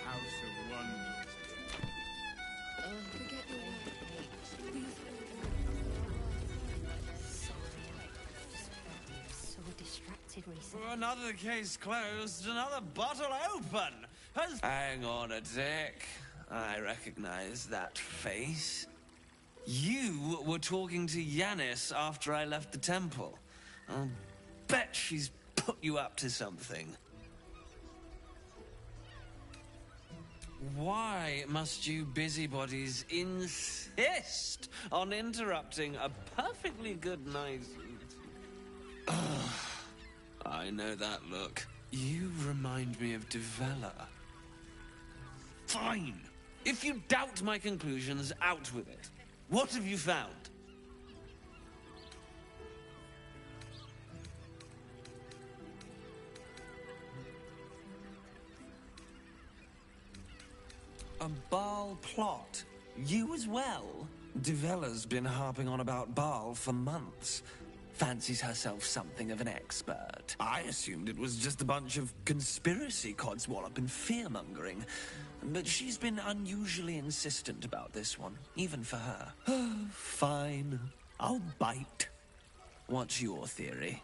House of Wonders. Forget your So distracted recently. Another case closed, another bottle open. Hang on a tick. I recognize that face. You were talking to Yanis after I left the temple. I'll bet she's put you up to something. Why must you busybodies insist on interrupting a perfectly good night's eating? I know that look. You remind me of Devella. Fine. If you doubt my conclusions, out with it. What have you found? A Baal plot? You as well? Devella's been harping on about Baal for months. Fancies herself something of an expert. I assumed it was just a bunch of conspiracy codswallop and fear-mongering. But she's been unusually insistent about this one, even for her. Fine. I'll bite. What's your theory?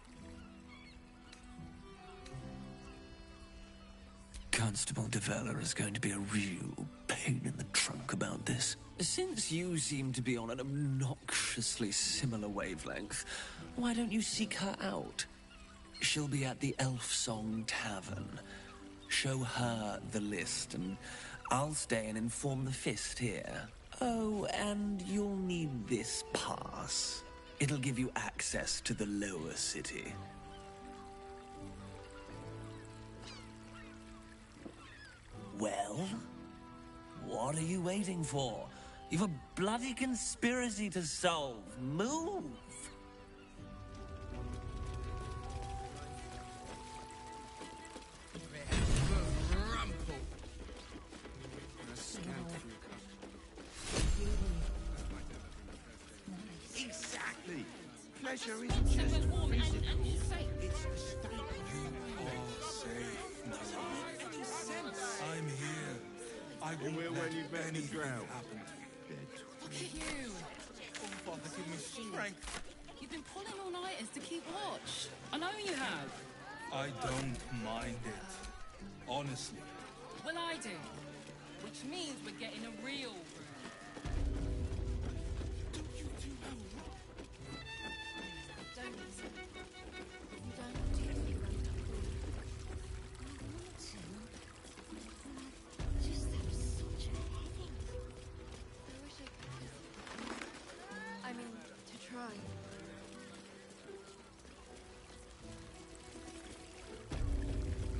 Constable Devella is going to be a real pain in the trunk about this. Since you seem to be on an obnoxiously similar wavelength, why don't you seek her out? She'll be at the Elf Song Tavern. Show her the list, and I'll stay and inform the Fist here. Oh, and you'll need this pass. It'll give you access to the lower city. Well, what are you waiting for? You've a bloody conspiracy to solve. Move! Exactly. Pleasure isn't just physical. It's a state. You are safe, my lord. I'm here. I You won't will let when you've met the anything drought. happen to you. Look at you. Oh, Father, give me strength. You've been pulling all-nighters to keep watch. I know you have. I don't mind it. Honestly. Well, I do. Which means we're getting a real room. Don't listen. You don't do it. You want to. Just have such a headache. I wish I could. I mean, to try.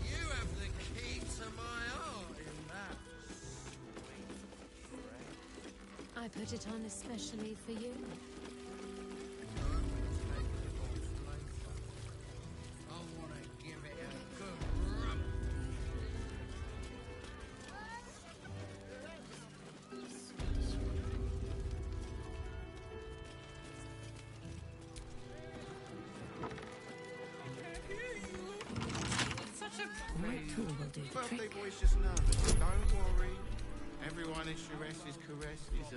You have the key to my heart in that. I put it on especially for you. I want to give it a good rub. It's such a My tool will do the Birthday trick. boy's just nervous. Don't worry. Everyone is Sharess's caress is a...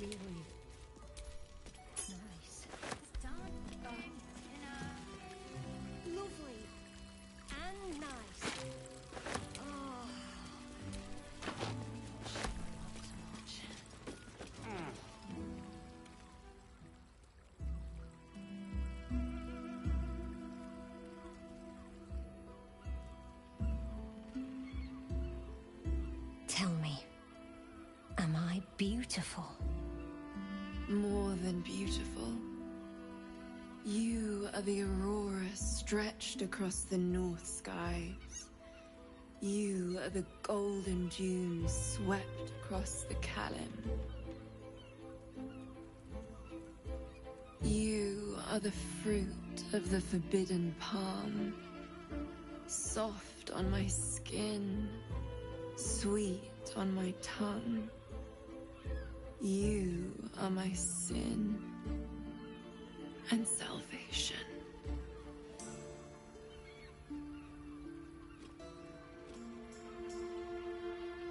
Really nice. Lovely and nice. Oh. Tell me, am I beautiful? More than beautiful. You are the aurora stretched across the north skies. You are the golden dunes swept across the Kalim. You are the fruit of the forbidden palm, soft on my skin, sweet on my tongue. You are my sin and salvation.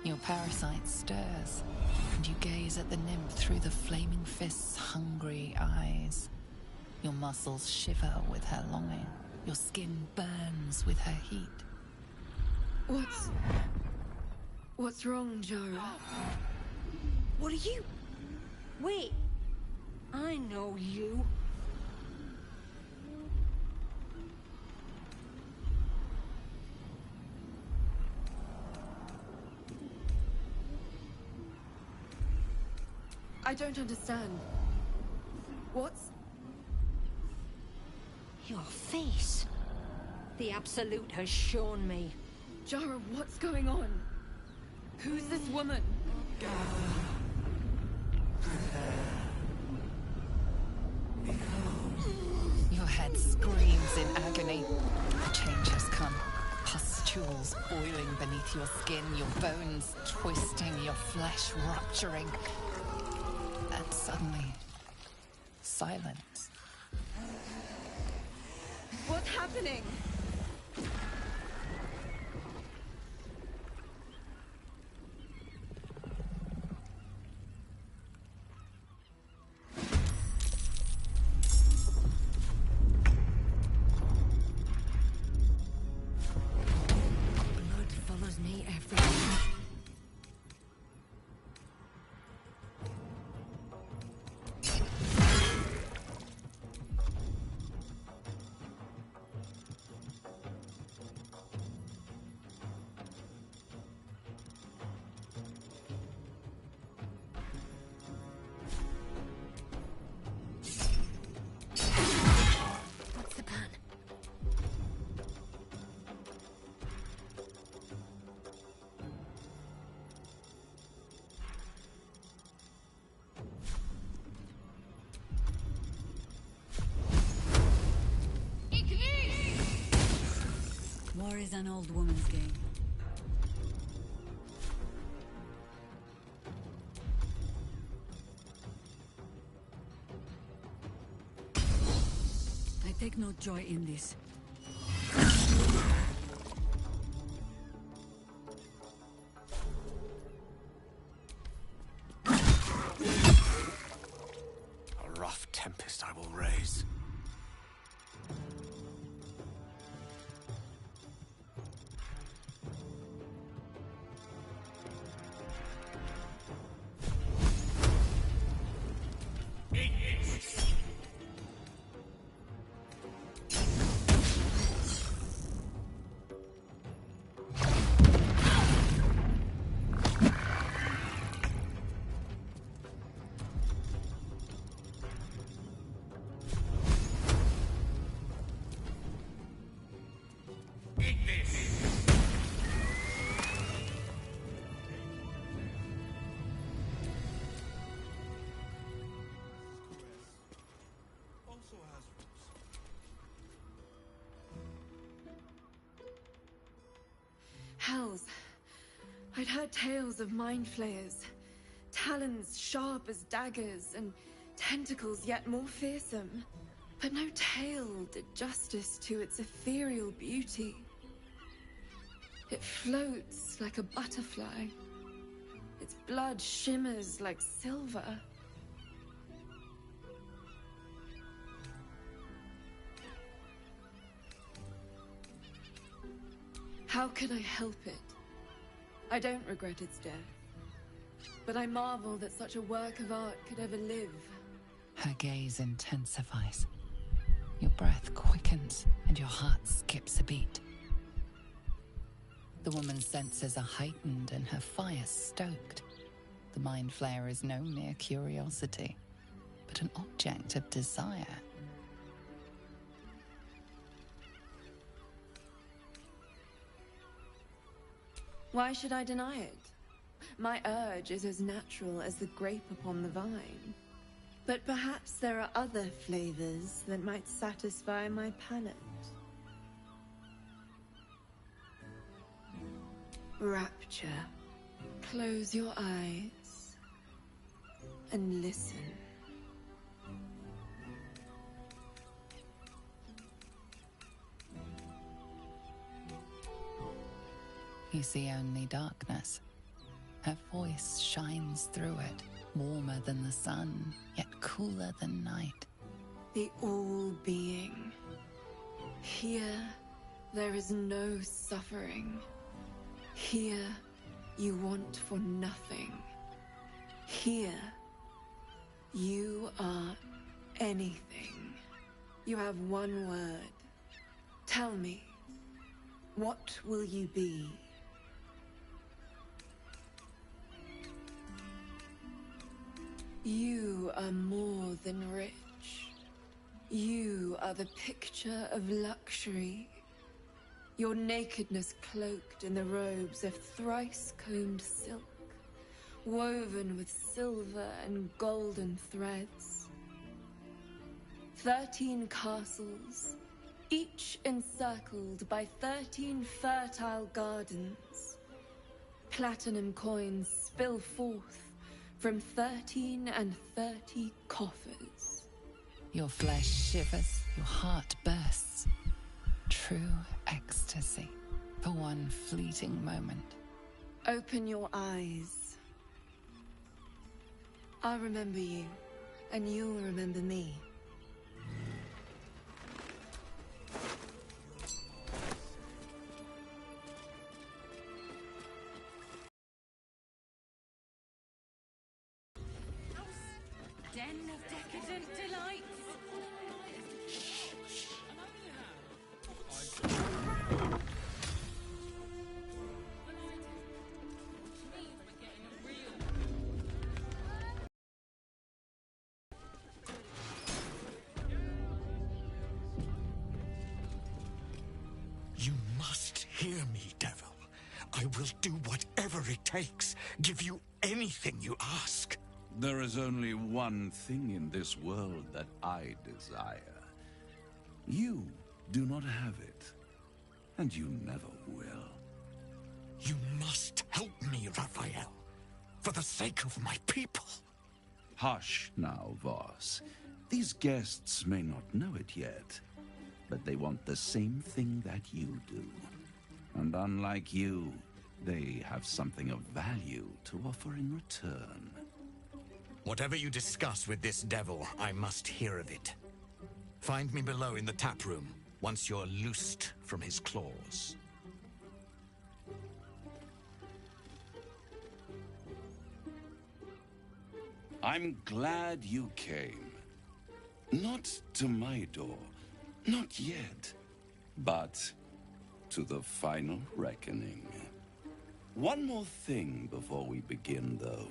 Your parasite stirs, and you gaze at the nymph through the flaming fist's hungry eyes. Your muscles shiver with her longing. Your skin burns with her heat. What's wrong, Jara? What are you? Wait. I know you. I don't understand. What's... Your face. The Absolute has shown me. Jara, what's going on? Who's this woman? Your head screams in agony. Change has come. Pustules boiling beneath your skin, your bones twisting, your flesh rupturing. And suddenly, silence. What's happening? Blood follows me everywhere. What's the plan? War is an old woman's game. I take no joy in this. A rough tempest I will raise. Also has roots. Hells. I'd heard tales of mind flayers. Talons sharp as daggers, and tentacles yet more fearsome. But no tale did justice to its ethereal beauty. It floats like a butterfly. Its blood shimmers like silver. How could I help it? I don't regret its death. But I marvel that such a work of art could ever live. Her gaze intensifies. Your breath quickens and your heart skips a beat. The woman's senses are heightened and her fire stoked. The mind flayer is no mere curiosity, but an object of desire. Why should I deny it? My urge is as natural as the grape upon the vine. But perhaps there are other flavors that might satisfy my palate. Rapture, Close your eyes and listen. You see only darkness. Her voice shines through it, warmer than the sun, yet cooler than night. The All-Being. Here, there is no suffering. Here, you want for nothing. Here, you are anything. You have one word. Tell me, what will you be? You are more than rich. You are the picture of luxury. Your nakedness cloaked in the robes of thrice-combed silk, woven with silver and golden threads. 13 castles, each encircled by 13 fertile gardens. Platinum coins spill forth from 13 and 30 coffers. Your flesh shivers, your heart bursts. True ecstasy for one fleeting moment. Open your eyes. I'll remember you, and you'll remember me. Den of decadent delights. You must hear me, devil. I will do whatever it takes. Give you anything you ask. There is only one thing in this world that I desire. You do not have it, and you never will. You must help me, Raphael, for the sake of my people. Hush now, Voss. These guests may not know it yet, but they want the same thing that you do. And unlike you, they have something of value to offer in return. Whatever you discuss with this devil, I must hear of it. Find me below in the tap room, once you're loosed from his claws. I'm glad you came. Not to my door, not yet, but to the final reckoning. One more thing before we begin, though.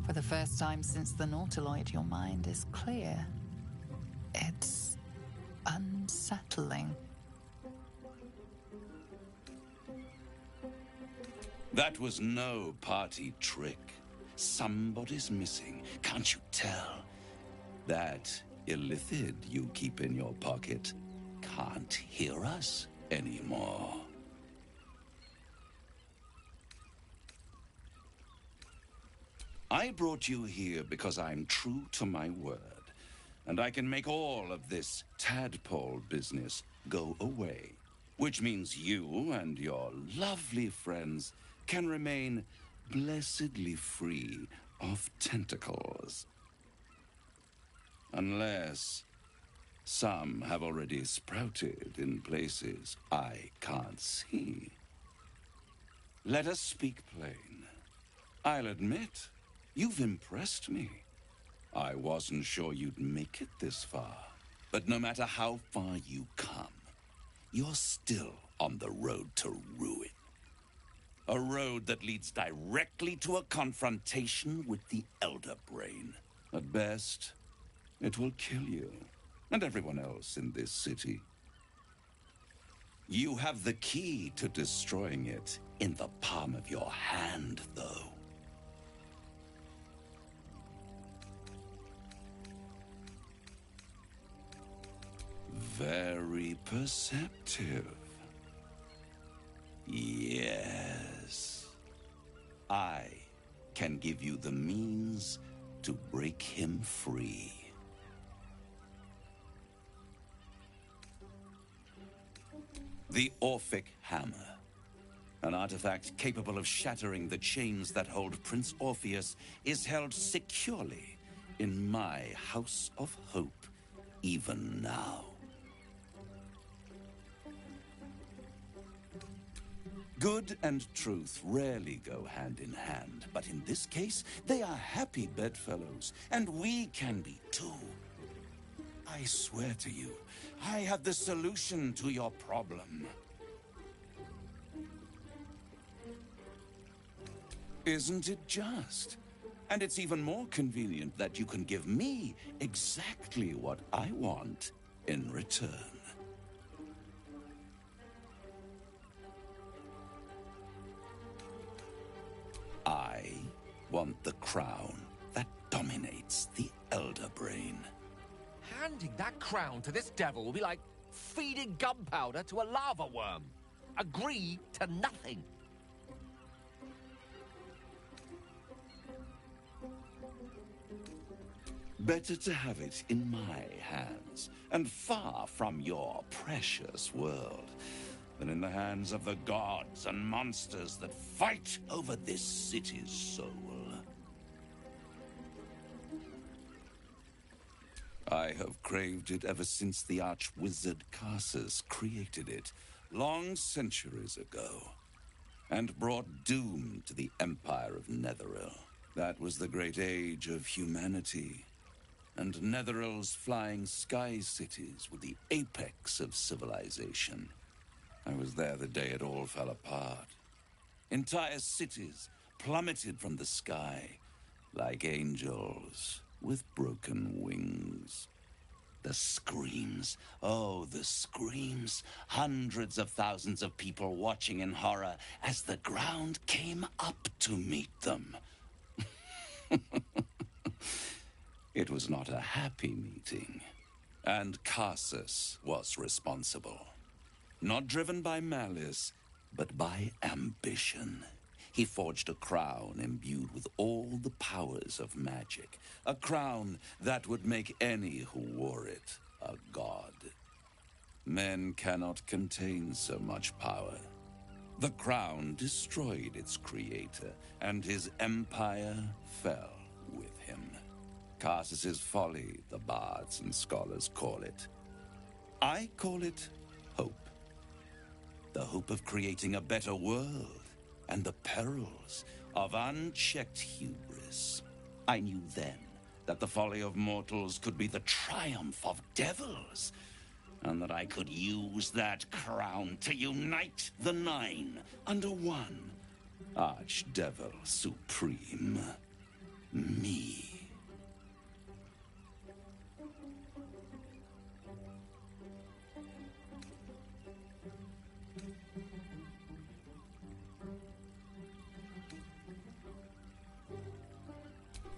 For the first time since the Nautiloid, your mind is clear. It's unsettling. That was no party trick. Somebody's missing, can't you tell? That illithid you keep in your pocket can't hear us anymore. I brought you here because I'm true to my word, and I can make all of this tadpole business go away, which means you and your lovely friends can remain blessedly free of tentacles. Unless some have already sprouted in places I can't see. Let us speak plain. I'll admit, you've impressed me. I wasn't sure you'd make it this far. But no matter how far you come, you're still on the road to ruin. A road that leads directly to a confrontation with the Elder Brain. At best, it will kill you and everyone else in this city. You have the key to destroying it in the palm of your hand, though. Very perceptive. Yes. I can give you the means to break him free. The Orphic Hammer. An artifact capable of shattering the chains that hold Prince Orpheus is held securely in my House of Hope, even now. Good and truth rarely go hand in hand, but in this case, they are happy bedfellows, and we can be too. I swear to you, I have the solution to your problem. Isn't it just? And it's even more convenient that you can give me exactly what I want in return. I want the crown that dominates the Elder Brain. Handing that crown to this devil will be like feeding gunpowder to a lava worm. Agree to nothing. Better to have it in my hands, and far from your precious world, than in the hands of the gods and monsters that fight over this city's soul. I have craved it ever since the arch-wizard Carsus created it, long centuries ago, and brought doom to the Empire of Netheril. That was the great age of humanity, and Netheril's flying sky cities were the apex of civilization. I was there the day it all fell apart. Entire cities plummeted from the sky like angels with broken wings. The screams, oh, the screams. Hundreds of thousands of people watching in horror as the ground came up to meet them. It was not a happy meeting, and Carsus was responsible. Not driven by malice, but by ambition. He forged a crown imbued with all the powers of magic. A crown that would make any who wore it a god. Men cannot contain so much power. The crown destroyed its creator, and his empire fell with him. Carsus's folly, the bards and scholars call it. I call it hope. The hope of creating a better world, and the perils of unchecked hubris. I knew then that the folly of mortals could be the triumph of devils, and that I could use that crown to unite the Nine under one Archdevil Supreme. Me.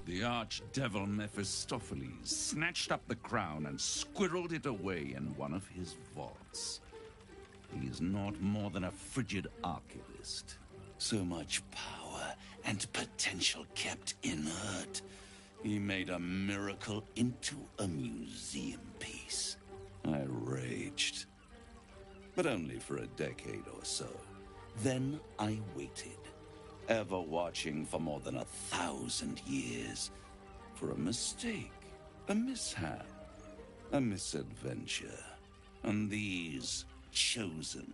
The archdevil Mephistopheles snatched up the crown and squirreled it away in one of his vaults. He is not more than a frigid archivist. So much power and potential kept inert. He made a miracle into a museum piece. I raged. But only for a decade or so. Then I waited. Ever watching for more than 1,000 years. For a mistake, a mishap, a misadventure. And these chosen,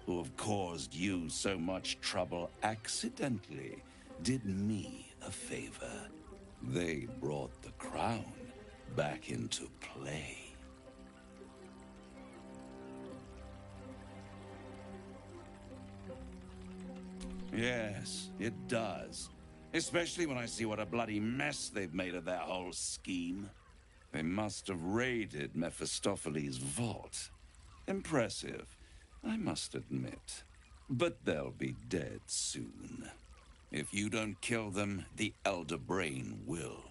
who have caused you so much trouble accidentally, did me a favor. They brought the crown back into play. Yes, it does. Especially when I see what a bloody mess they've made of their whole scheme. They must have raided Mephistopheles' vault. Impressive. I must admit. But they'll be dead soon. If you don't kill them, the Elder Brain will.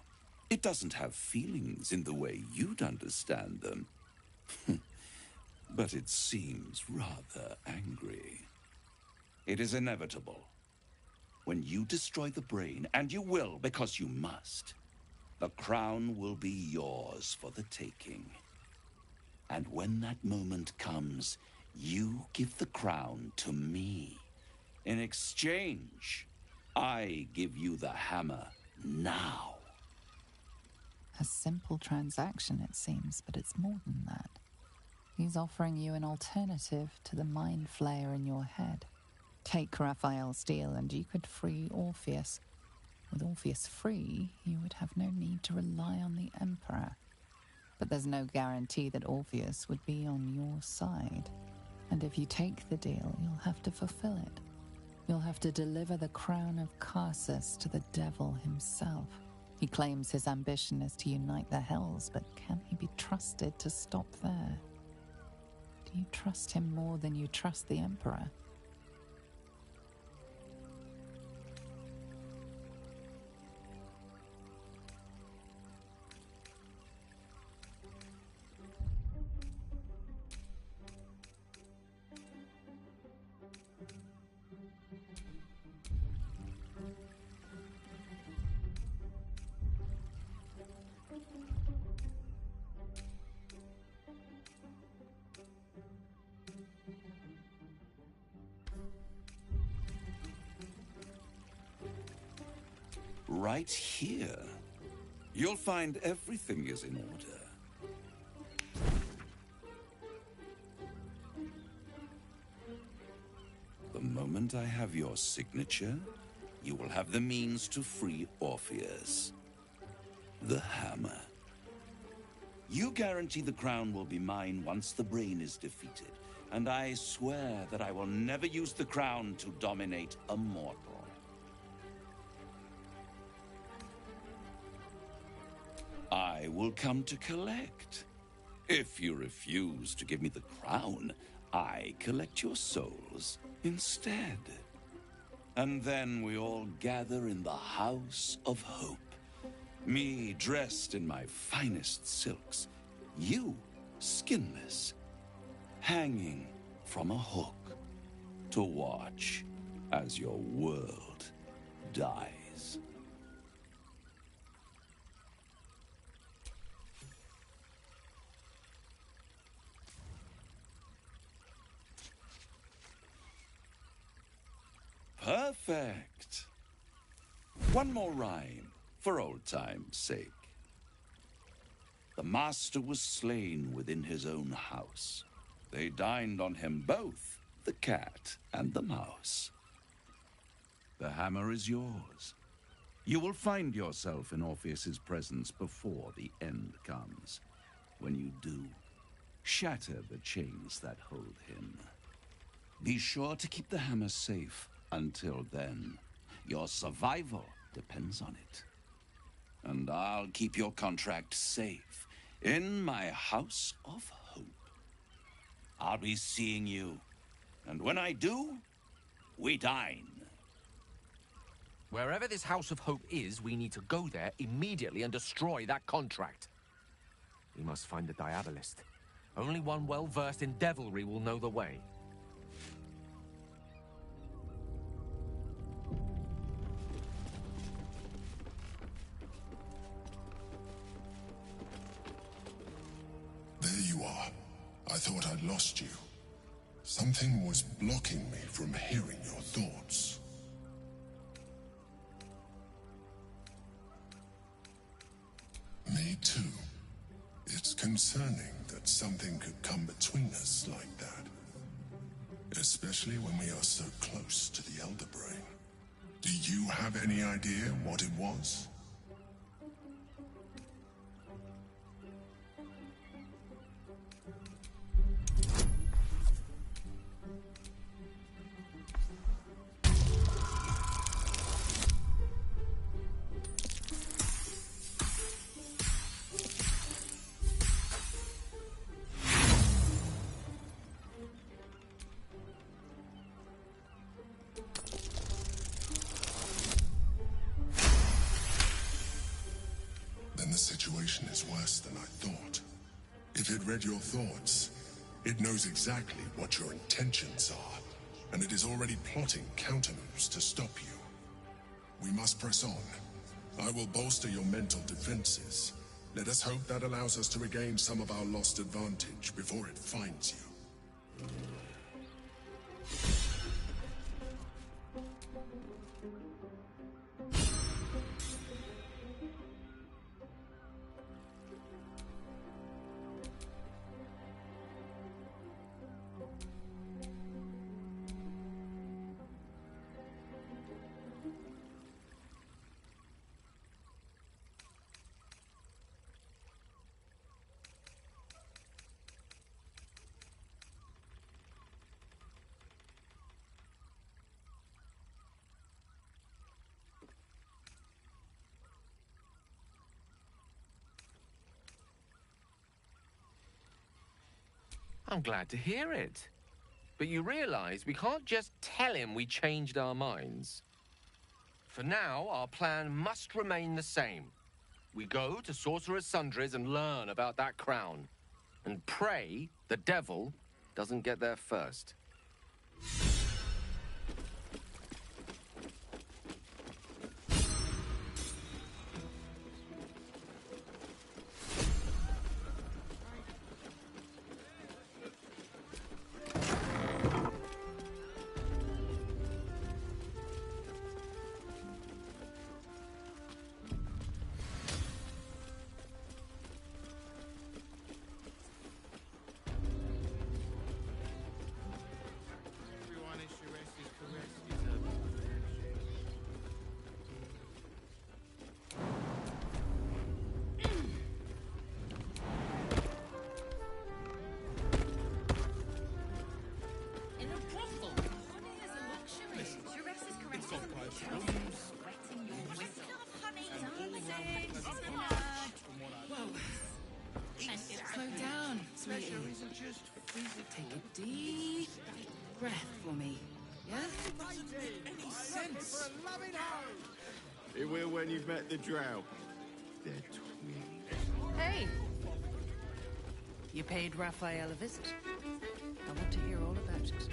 It doesn't have feelings in the way you'd understand them. But it seems rather angry. It is inevitable. When you destroy the brain, and you will because you must, the crown will be yours for the taking. And when that moment comes, you give the crown to me. In exchange, I give you the hammer now. A simple transaction, it seems, but it's more than that. He's offering you an alternative to the mind flayer in your head. Take Raphael's deal and you could free Orpheus. With Orpheus free, you would have no need to rely on the Emperor. But there's no guarantee that Orpheus would be on your side. And if you take the deal, you'll have to fulfill it. You'll have to deliver the crown of Carsus to the devil himself. He claims his ambition is to unite the Hells, but can he be trusted to stop there? Do you trust him more than you trust the Emperor? Right here. You'll find everything is in order. The moment I have your signature, you will have the means to free Orpheus. The hammer. You guarantee the crown will be mine once the brain is defeated, and I swear that I will never use the crown to dominate a mortal. I will come to collect. If you refuse to give me the crown, I collect your souls instead. And then we all gather in the House of Hope. Me dressed in my finest silks, you skinless, hanging from a hook to watch as your world dies. Perfect. One more rhyme, for old time's sake. The master was slain within his own house. They dined on him both, the cat and the mouse. The hammer is yours. You will find yourself in Orpheus's presence before the end comes. When you do, shatter the chains that hold him. Be sure to keep the hammer safe. Until then, your survival depends on it. And I'll keep your contract safe in my House of Hope. I'll be seeing you, and when I do, we dine. Wherever this House of Hope is, we need to go there immediately and destroy that contract. We must find the Diabolist. Only one well-versed in devilry will know the way. There you are. I thought I'd lost you. Something was blocking me from hearing your thoughts. Me too. It's concerning that something could come between us like that. Especially when we are so close to the Elder Brain. Do you have any idea what it was? situation is worse than I thought. If it read your thoughts, it knows exactly what your intentions are, and it is already plotting countermoves to stop you. We must press on. I will bolster your mental defenses. Let us hope that allows us to regain some of our lost advantage before it finds you. I'm glad to hear it. But you realize we can't just tell him we changed our minds. For now, our plan must remain the same. We go to Sorcerer's Sundries and learn about that crown. And pray the devil doesn't get there first. Everyone is Shures's caress is a In a brothel. Honey is a luxury. Shures's caress is a luxury. Sweating your whistle. Honey dancing. Whoa. Slow down, sweetie. Take a deep breath for me, yeah? It will when you've met the drow. They're twins. Hey! You paid Raphael a visit. I want to hear all about it.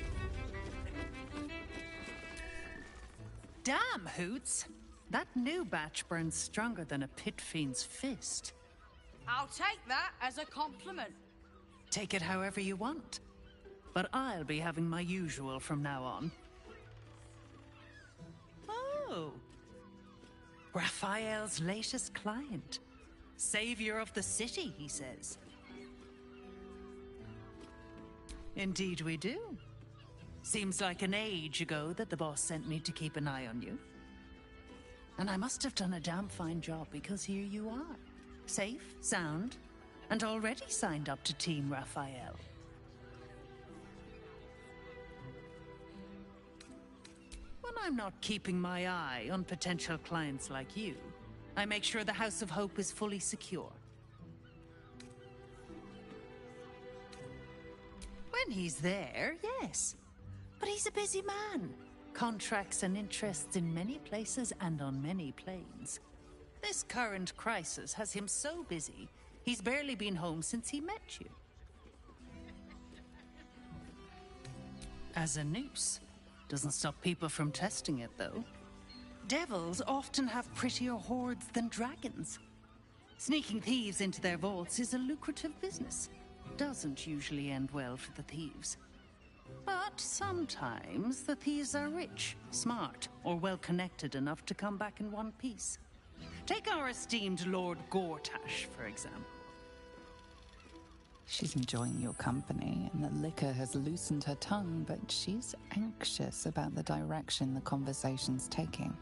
Damn, Hoots! That new batch burns stronger than a pit fiend's fist. I'll take that as a compliment. Take it however you want. But I'll be having my usual from now on. Oh! Raphael's latest client. Savior of the city, he says. Indeed we do. Seems like an age ago that the boss sent me to keep an eye on you. And I must have done a damn fine job because here you are. Safe, sound, and already signed up to Team Raphael. When I'm not keeping my eye on potential clients like you, I make sure the House of Hope is fully secure. When he's there, yes. But he's a busy man. Contracts and interests in many places and on many planes. This current crisis has him so busy, he's barely been home since he met you. As a noose. Doesn't stop people from testing it, though. Devils often have prettier hordes than dragons. Sneaking thieves into their vaults is a lucrative business. Doesn't usually end well for the thieves. But sometimes the thieves are rich, smart, or well-connected enough to come back in one piece. Take our esteemed Lord Gortash, for example. She's enjoying your company, and the liquor has loosened her tongue, but she's anxious about the direction the conversation's taking.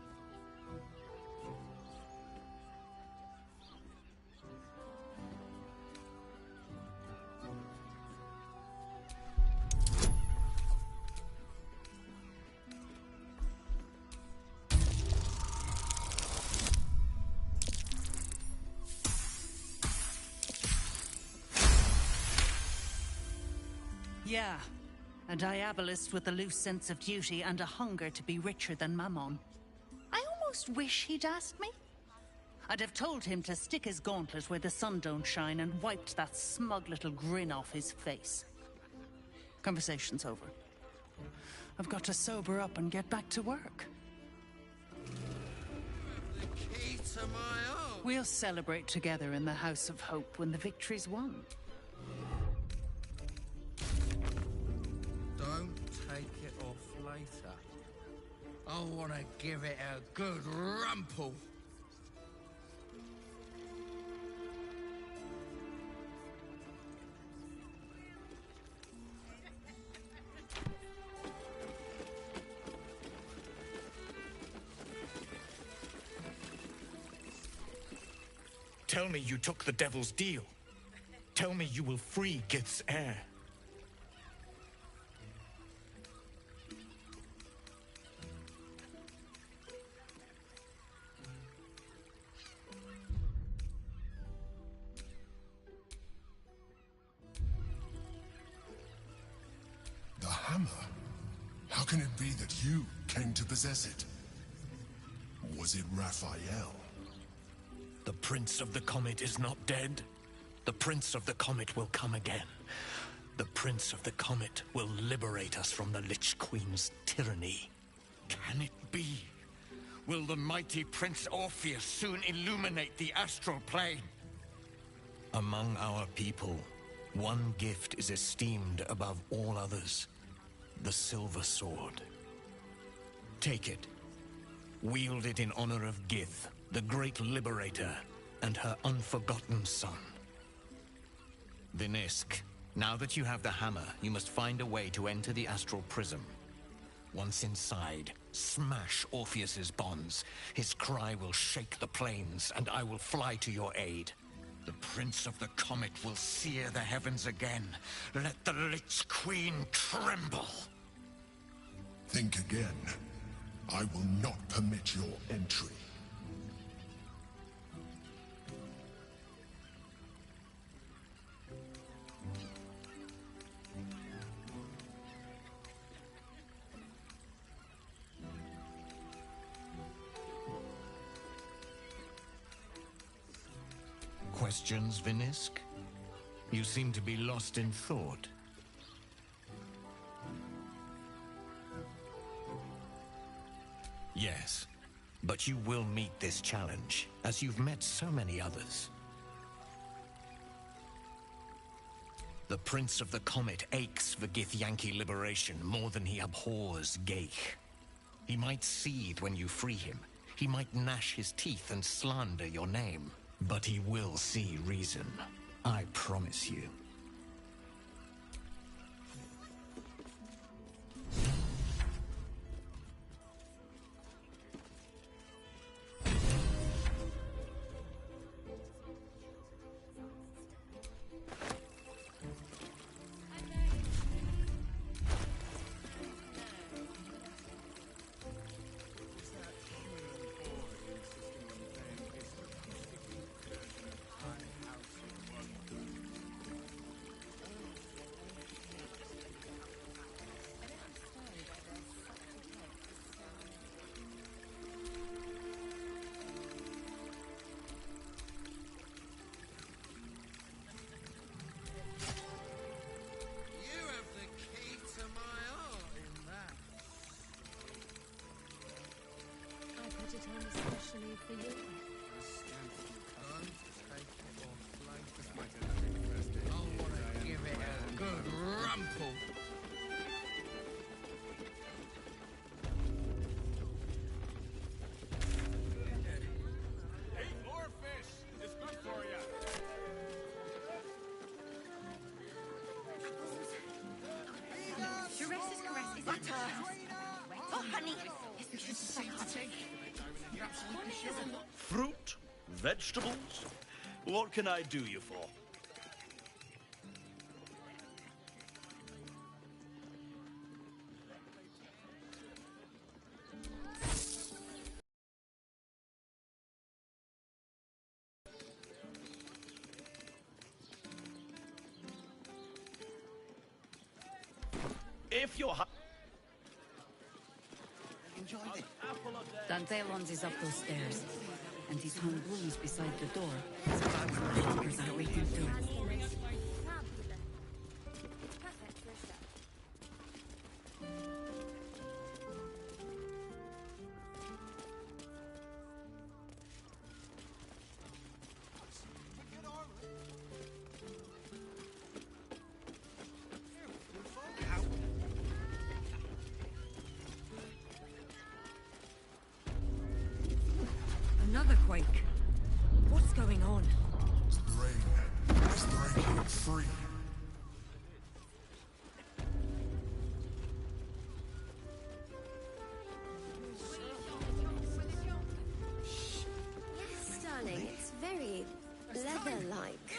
Yeah, a diabolist with a loose sense of duty and a hunger to be richer than Mammon. I almost wish he'd asked me. I'd have told him to stick his gauntlet where the sun don't shine and wiped that smug little grin off his face. Conversation's over. I've got to sober up and get back to work. The key to my heart. We'll celebrate together in the House of Hope when the victory's won. Don't take it off later. I want to give it a good rumple. Tell me you took the devil's deal. Tell me you will free Gith's heir. The hammer? How can it be that you came to possess it? Was it Raphael? The Prince of the Comet is not dead. The Prince of the Comet will come again. The Prince of the Comet will liberate us from the Lich Queen's tyranny. Can it be? Will the mighty Prince Orpheus soon illuminate the astral plane? Among our people, one gift is esteemed above all others. The Silver Sword. Take it. Wield it in honor of Gith, the great liberator, and her unforgotten son. Vinisk, now that you have the hammer, you must find a way to enter the astral prism. Once inside, smash Orpheus's bonds. His cry will shake the plains, and I will fly to your aid. The Prince of the Comet will sear the heavens again. Let the Lich Queen tremble. Think again. I will not permit your entry. Questions, Vinisk? You seem to be lost in thought. Yes, but you will meet this challenge, as you've met so many others. The Prince of the Comet aches for Githyanki liberation more than he abhors Geich. He might seethe when you free him. He might gnash his teeth and slander your name. But he will see reason. I promise you. Especially for you. I want to give it a good rumple. Eat more fish. It's good for you. Jerez's caress is butter. Oh, honey. Fruit? Vegetables? What can I do you for? If you're enjoy this. Dantelons is up those stairs, and he's hung brooms beside the door. His bags and hoppers are waiting too. Another quake. What's going on? It's the rain. It's breaking free. Yes, darling, it's very leather-like.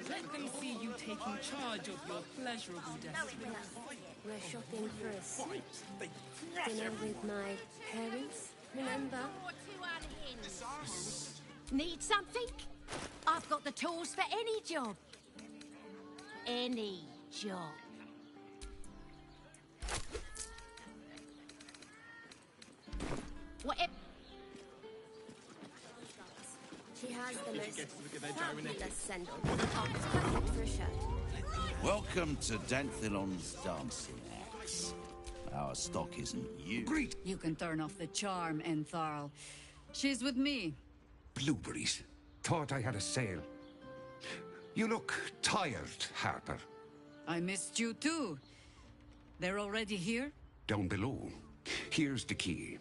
Let them see you taking charge of your pleasurable destiny. We're shopping for a suit. Dinner with my parents, remember? Need something? I've got the tools for any job. Any job. Whatever. She has the most fabulous sandal. Perfect for a shirt. Welcome to Danthilon's dancing acts. Our stock isn't you. Great! You can turn off the charm, Entharl. She's with me. Blueberries. Thought I had a sale. You look tired, Harper. I missed you too. They're already here? Down below. Here's the key.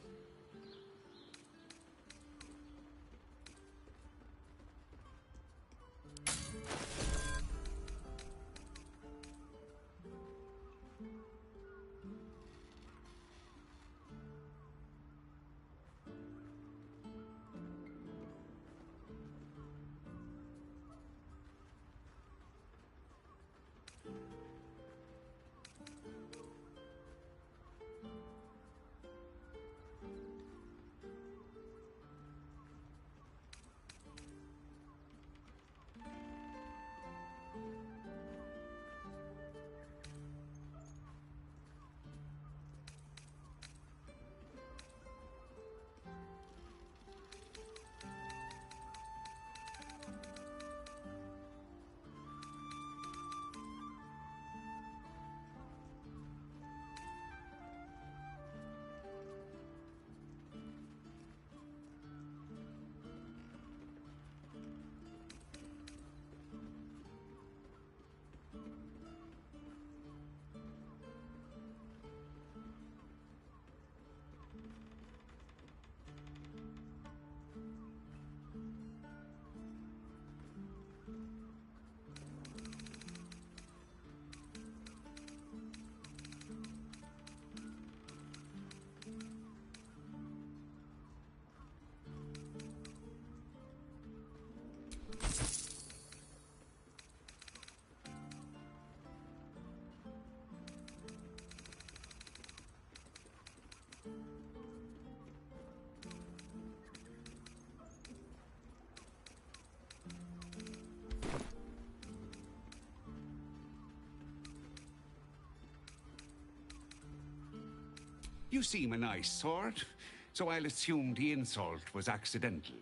You seem a nice sort, so I'll assume the insult was accidental.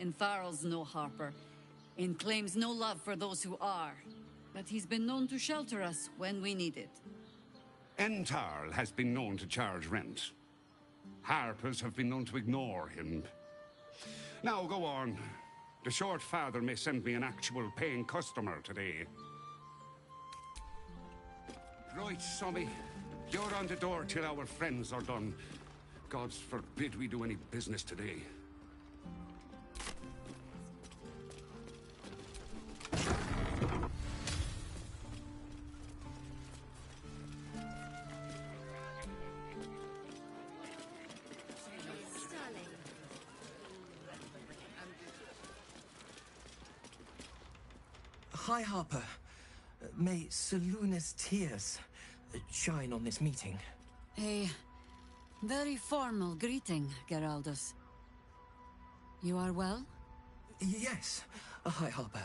Entharl's no Harper, and claims no love for those who are. But he's been known to shelter us when we need it. Entharl has been known to charge rent. Harpers have been known to ignore him. Now go on. The short father may send me an actual paying customer today. Right, Sommy. You're on the door till our friends are done. God's forbid we do any business today. Hi, Harper. May Seluna's tears shine on this meeting. A very formal greeting, Geraldus. You are well? Yes. Hi, Harper.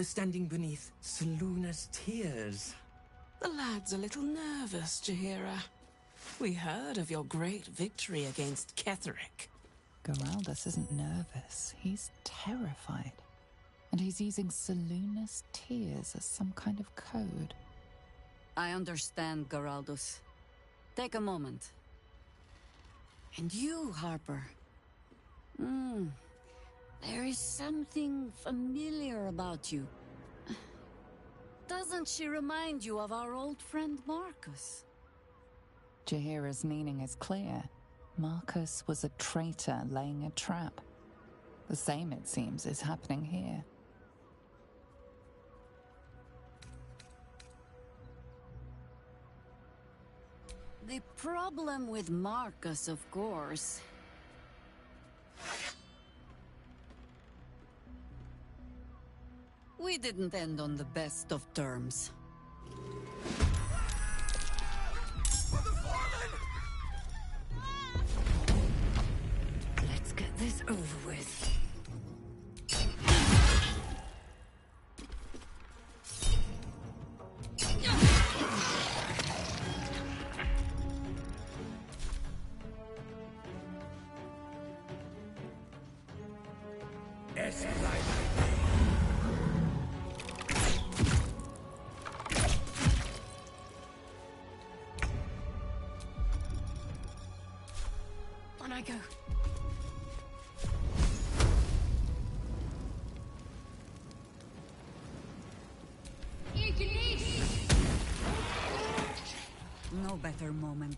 Standing beneath Seluna's tears. The lad's a little nervous, Jahira. We heard of your great victory against Ketheric. Geraldus isn't nervous. He's terrified. And he's using Saluna's tears as some kind of code. I understand, Geraldus. Take a moment. And you, Harper. There is something familiar about you. Doesn't she remind you of our old friend Marcus? Jaheira's meaning is clear. Marcus was a traitor laying a trap. The same, it seems, is happening here. The problem with Marcus, of course... We didn't end on the best of terms. Let's get this over with. On I go. No better moment.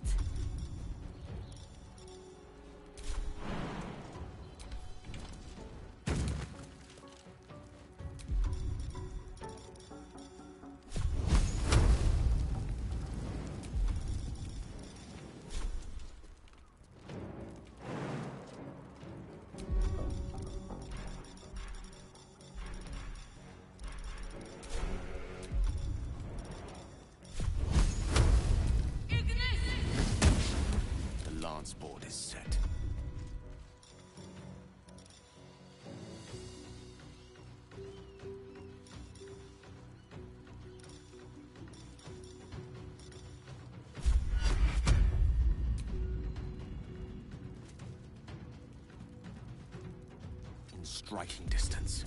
The lance board is set. In striking distance.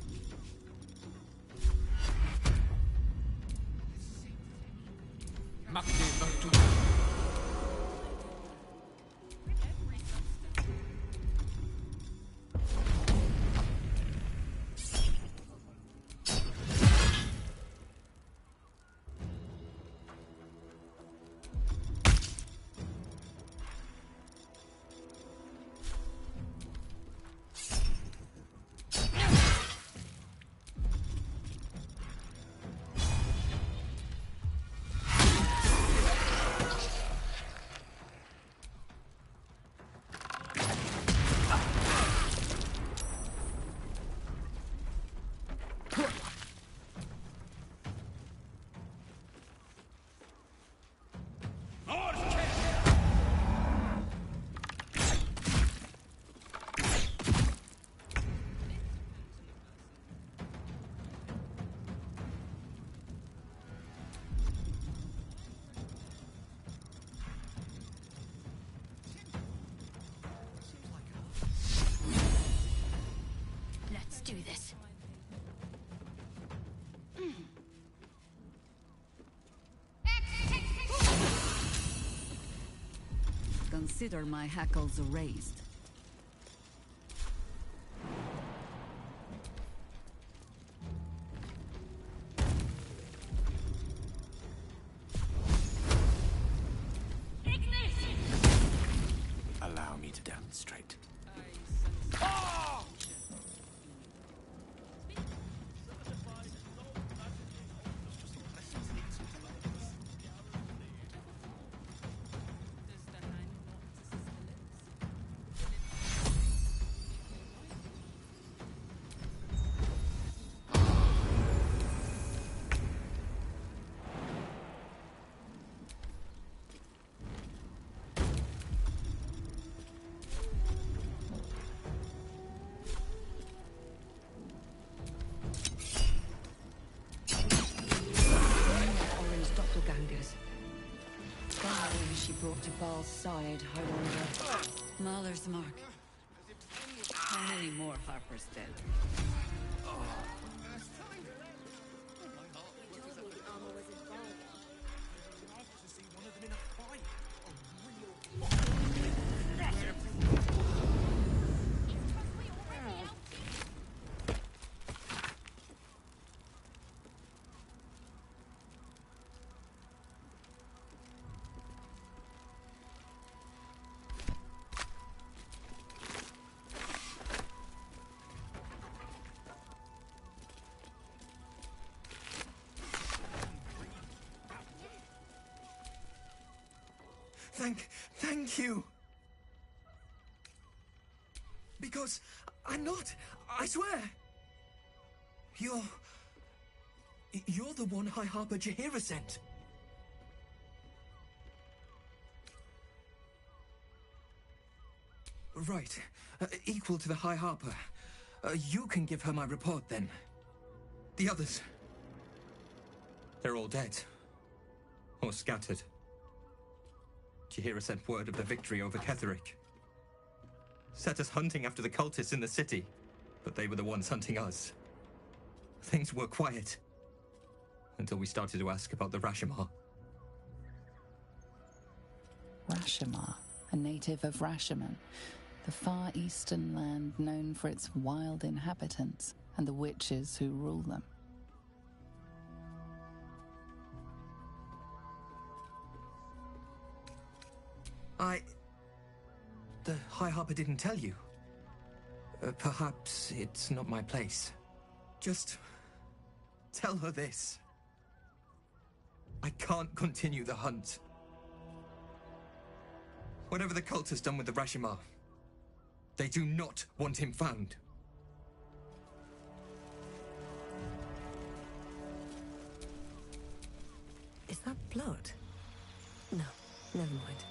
Let's do this. Consider my hackles raised. Allow me to demonstrate. Bal's side, I wonder. Mahler's mark. How many more Harper's dead? Thank you. Because I'm not, I swear. You're the one High Harper Jaheira sent. Right. Equal to the High Harper. You can give her my report, then. The others... they're all dead. Or scattered. Jaheira sent word of the victory over Ketheric. Set us hunting after the cultists in the city, but they were the ones hunting us. Things were quiet. Until we started to ask about the Rashomar. Rashomar, a native of Rashomon, the far eastern land known for its wild inhabitants and the witches who rule them. The High Harper didn't tell you. Perhaps it's not my place. Just tell her this. I can't continue the hunt. Whatever the cult has done with the Rashomar, they do not want him found. Is that blood? No, never mind.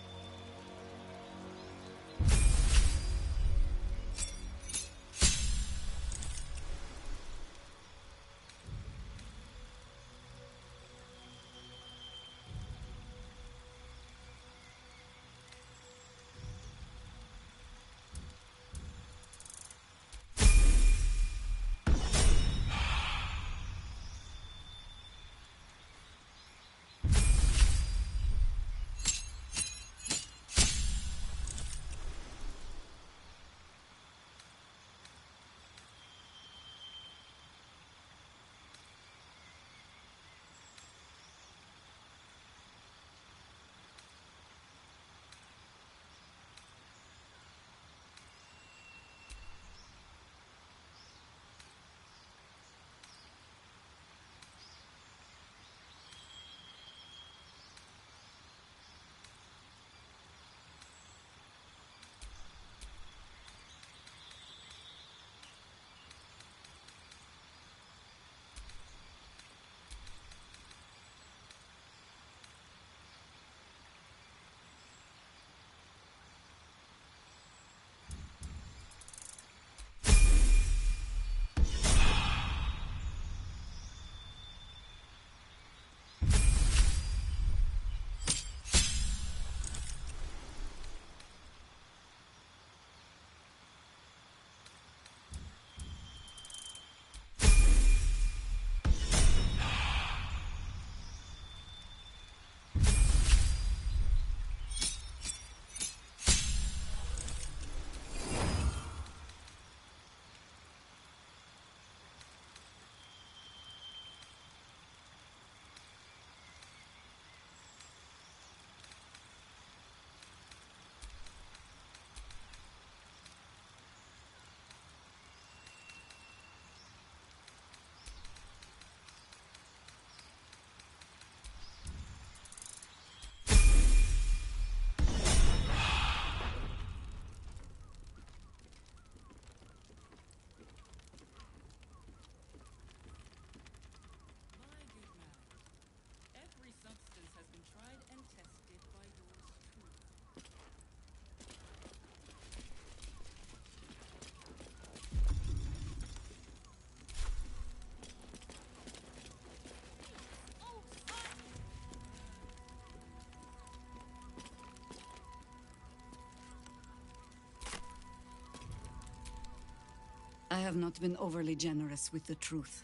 have not been overly generous with the truth.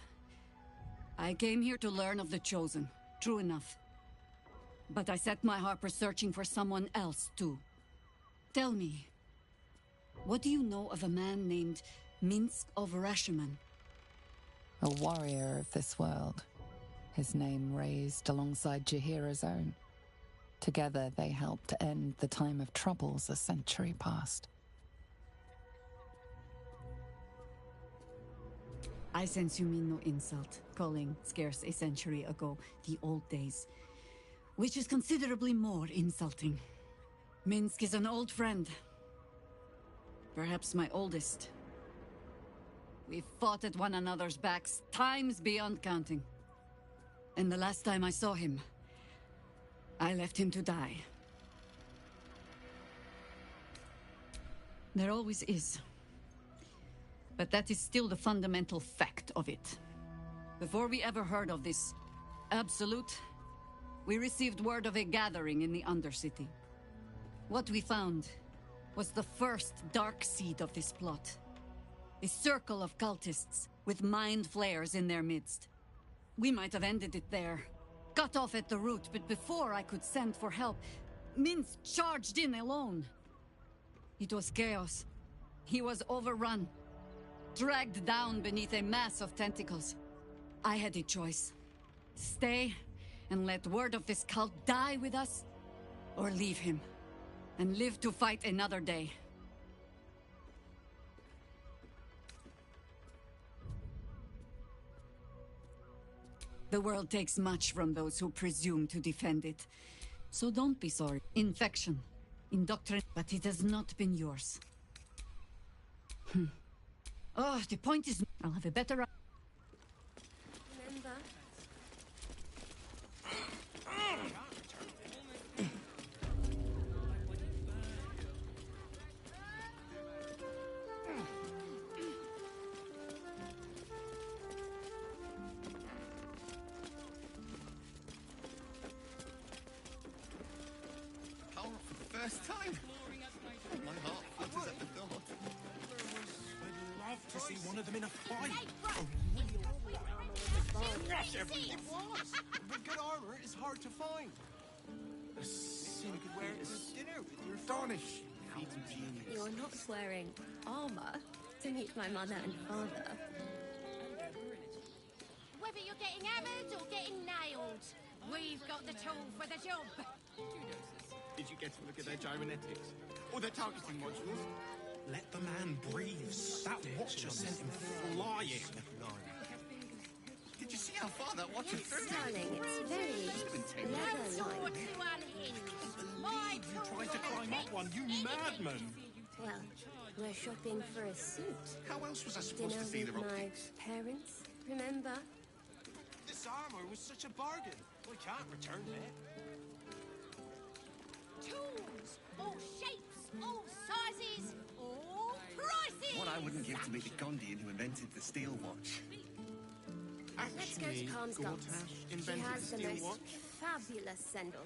I came here to learn of the Chosen. True enough. But I set my Harper searching for someone else, too. Tell me, what do you know of a man named Minsk of Rashomon? A warrior of this world. His name raised alongside Jaheira's own. Together they helped end the time of troubles a century past. I sense you mean no insult, calling scarce a century ago the old days, which is considerably more insulting. Minsk is an old friend. Perhaps my oldest. We've fought at one another's backs, times beyond counting. And the last time I saw him, I left him to die. There always is. But that is still the fundamental fact of it. Before we ever heard of this absolute, we received word of a gathering in the Undercity. What we found was the first dark seed of this plot. A circle of cultists with mind flayers in their midst. We might have ended it there, cut off at the root, but before I could send for help, Minsk charged in alone. It was chaos. He was overrun, dragged down beneath a mass of tentacles. I had a choice. Stay and let word of this cult die with us, or leave him and live to fight another day. The world takes much from those who presume to defend it. So don't be sorry. Infection, indoctrination, but it has not been yours. Oh, the point is, I'll have a better... Remember? First time. My heart flutters at the thought. I'd love to see one of them in a fight. Rush everyone. But good armor is hard to find. A simp wear dinner with your Danish. You are not wearing armor to meet my mother and father. Whether you're getting hammered or getting nailed, we've got the tool for the job. Did you get to look at their gyrometics? Or their targeting modules? Let the man breathe. That watcher sent him flying. Did you see how far that watcher threw? Darling, it's very leather-like. You tried to climb up one, you madman! Well, we're shopping for a suit. How else was I supposed Dinner to see the with my rockets? parents, remember? This armor was such a bargain. I can't return it. Tools, all shapes, all sizes, all prices. What I wouldn't give to meet the Gondian who invented the steel watch. Let's go to Kalmsgot's. He has the most fabulous sendal.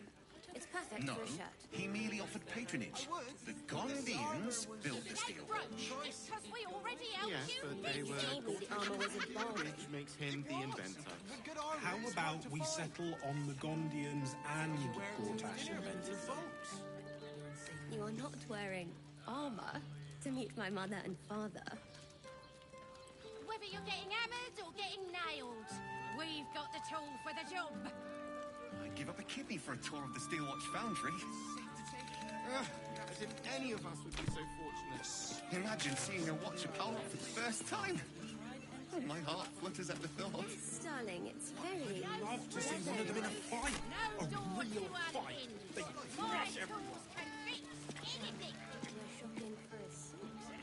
It's perfect No, for a shirt. he merely offered patronage. The Gondians built the steel watch. Because we already held Yes, you. but they were Told me the armor was a bargain. which makes him the inventor. How about we settle on the Gondians and Gortash invented boats? You are not wearing armor to meet my mother and father. Whether you're getting hammered or getting nailed, we've got the tool for the job. I'd give up a kidney for a tour of the steel watch foundry. As if any of us would be so fortunate. Imagine seeing your watch apart for the first time. My heart flutters at the thought. Darling, it's very I'd love to see one of them in a fight. A real fight. They crush everyone. We're shopping for a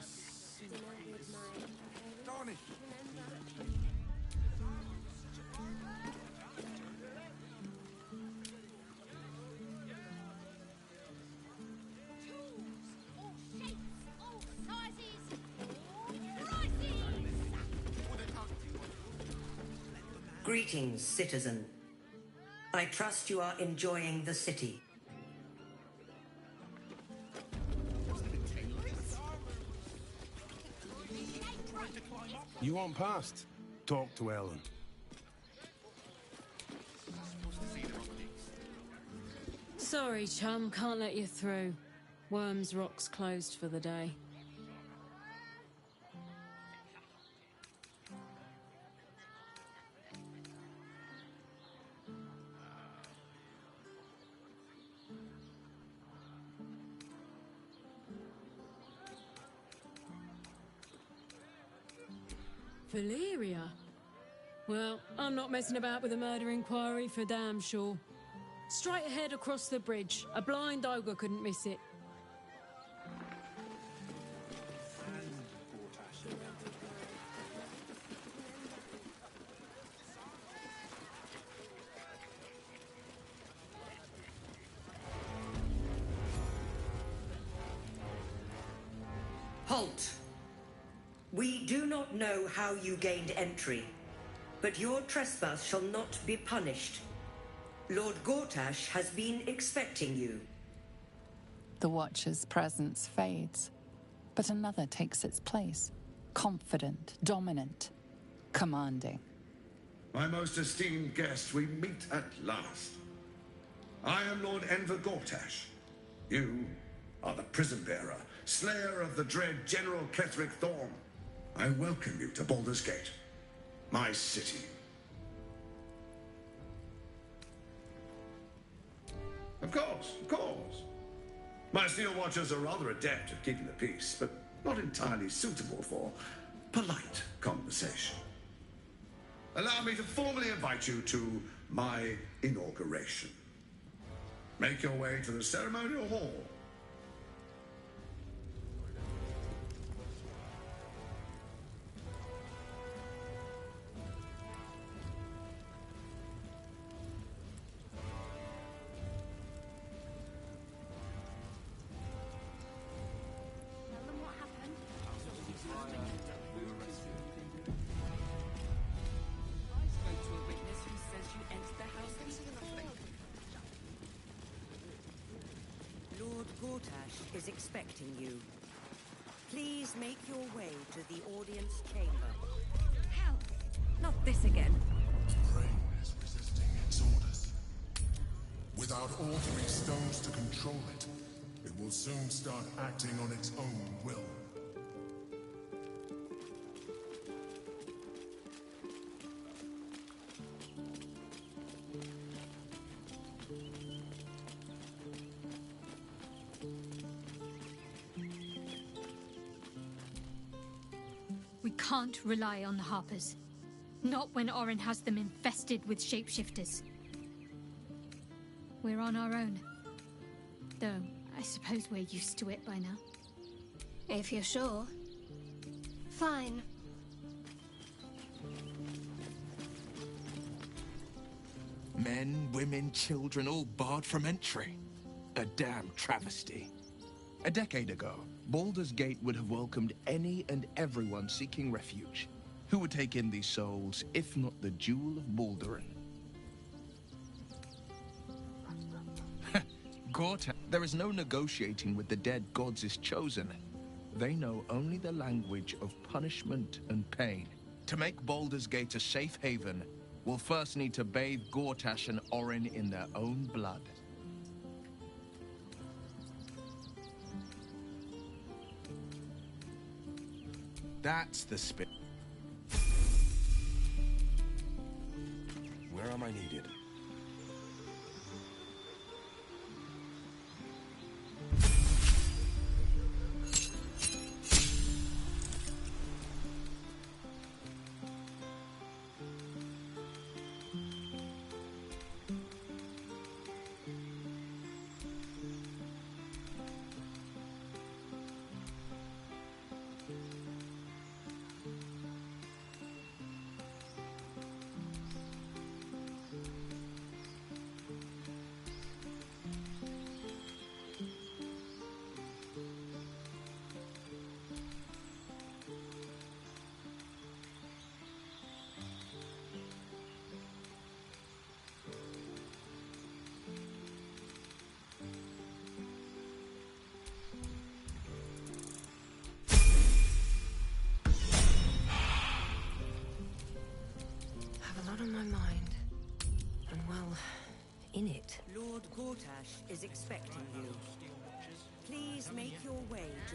suit. Dinner with my parents. Remember? Greetings, citizen. I trust you are enjoying the city. You want past? Talk to Ellen. Sorry, chum, can't let you through. Worms Rock's closed for the day. Valeria? Well, I'm not messing about with a murder inquiry for damn sure. Straight ahead across the bridge. A blind ogre couldn't miss it. Halt! We do not know how you gained entry, but your trespass shall not be punished. Lord Gortash has been expecting you. The Watcher's presence fades, but another takes its place. Confident, dominant, commanding. My most esteemed guest, we meet at last. I am Lord Enver Gortash. You are the prison bearer, slayer of the dread General Ketheric Thorm. I welcome you to Baldur's Gate, my city. Of course. My Steel Watchers are rather adept at keeping the peace, but not entirely suitable for polite conversation. Allow me to formally invite you to my inauguration. Make your way to the ceremonial hall. Lord Gortash is expecting you. Please make your way to the audience chamber. Help! Not this again. Its brain is resisting its orders. Without altering stones to control it, it will soon start acting on its own will. We can't rely on the Harpers. Not when Orin has them infested with shapeshifters. We're on our own. Though, I suppose we're used to it by now. If you're sure. Fine. Men, women, children, all barred from entry. A damn travesty. A decade ago, Baldur's Gate would have welcomed any and everyone seeking refuge. Who would take in these souls, if not the Jewel of Balduran? Gorta, there is no negotiating with the dead gods is chosen. They know only the language of punishment and pain. To make Baldur's Gate a safe haven, we'll first need to bathe Gortash and Orin in their own blood. That's the spirit. Where am I needed?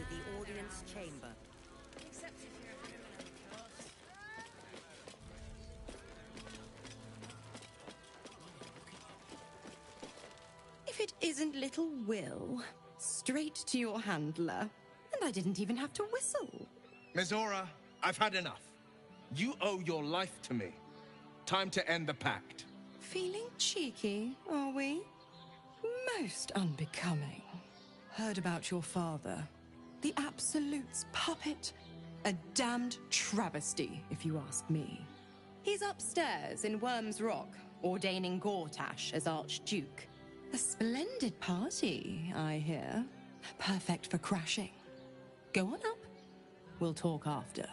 the audience chamber. Except if you're a criminal, of course. If it isn't little Will, straight to your handler. And I didn't even have to whistle. Miss Aura, I've had enough. You owe your life to me. Time to end the pact. Feeling cheeky, are we? Most unbecoming. Heard about your father. The Absolute's puppet. A damned travesty, if you ask me. He's upstairs in Worm's Rock, ordaining Gortash as Archduke. A splendid party, I hear. Perfect for crashing. Go on up. We'll talk after.